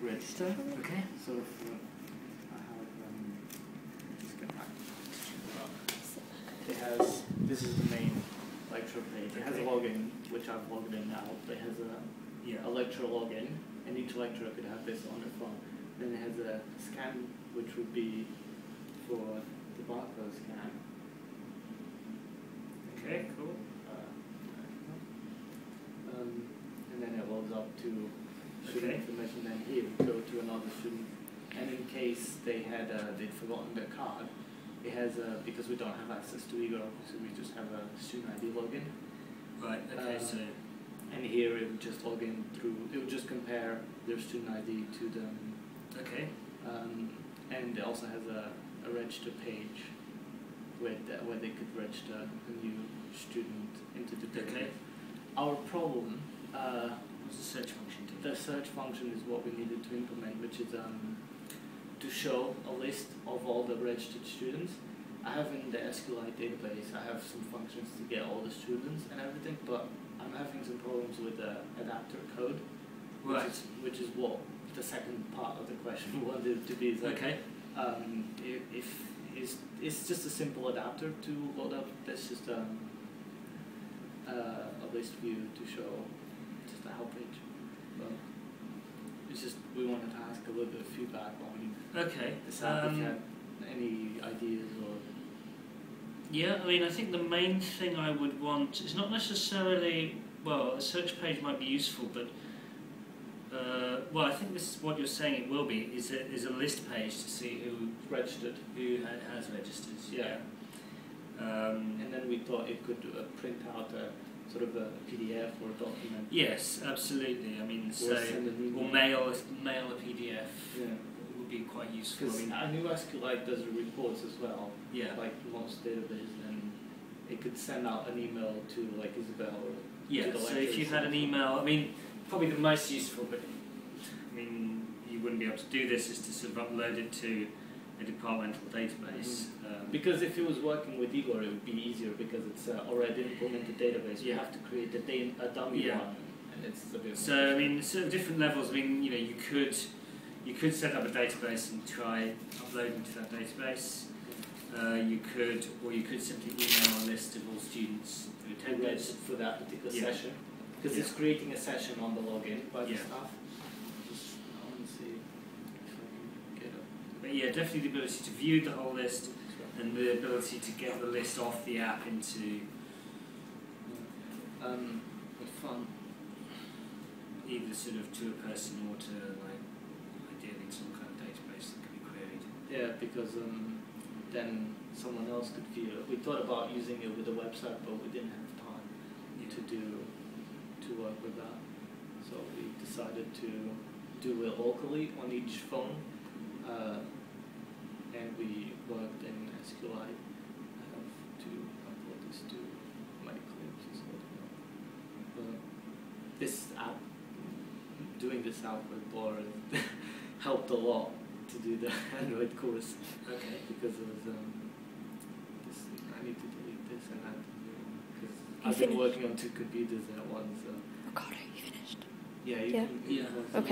register. Okay. So if I have, let's get back. It has, this is the main lecture page. It has a login, which I've logged in now. It has a lecture login, and each lecturer could have this on their phone. Then it has a scan, which would be for the barcode scan. Okay, cool. And then it loads up to student information. Then here we go to another student, and in case they'd forgotten their card, it has because we don't have access to Igor, so we just have a student ID login. Right. Okay. So. And here it would just log in through. It would just compare their student ID to them. Okay. And it also has a register page where they could register a new student into the database. Okay. Our problem. What's the search function do? The search function is what we needed to implement, which is to show a list of all the registered students. I have in the SQLite database, I have some functions to get all the students and everything, but I'm having some problems with the adapter code, which is what the second part of the question wanted to be. Is like, okay. If it's just a simple adapter to load up. That's just a list view to show just a help page. But it's just we wanted to ask a little bit of feedback on this app, if you had any ideas or. Yeah, I mean, I think the main thing I would want is not necessarily, well, a search page might be useful, but well, I think this is what you're saying it will be, is a list page to see who registered, who has registered. Yeah. And then we thought it could print out a sort of a PDF or a document. Yes, absolutely. I mean, or mail a PDF. Yeah. Would be quite useful. Because I knew SQLite does reports as well. Yeah. Like most databases, and it could send out an email to like Isabel or to the so if you had an email, I mean, probably the most useful, but I mean, you wouldn't be able to do this, is to sort of upload it to a departmental database. Because if it was working with Igor, it would be easier because it's already implemented database. You have to create a dummy one, and it's a bit. So I mean, sort of different levels. I mean, you could set up a database and try uploading to that database. You could simply email a list of all students who attended for that particular session, because it's creating a session on the login by the staff. I want to see if I can get it. But yeah, definitely the ability to view the whole list, and the ability to get the list off the app into. But fun. Either sort of to a person or to ideally some kind of database that can be queried. Yeah, because then someone else could view it. We thought about using it with a website, but we didn't have time to work with that. So we decided to do it locally on each phone, and we worked in SQLite. I have to upload this to my clips as well. But this app, doing this app with Bor helped a lot to do the Android course. Okay. Because it was this. I need to delete this and that because I've been working on 2 computers at once. So. Oh God, are you finished? Yeah. Yeah. Okay.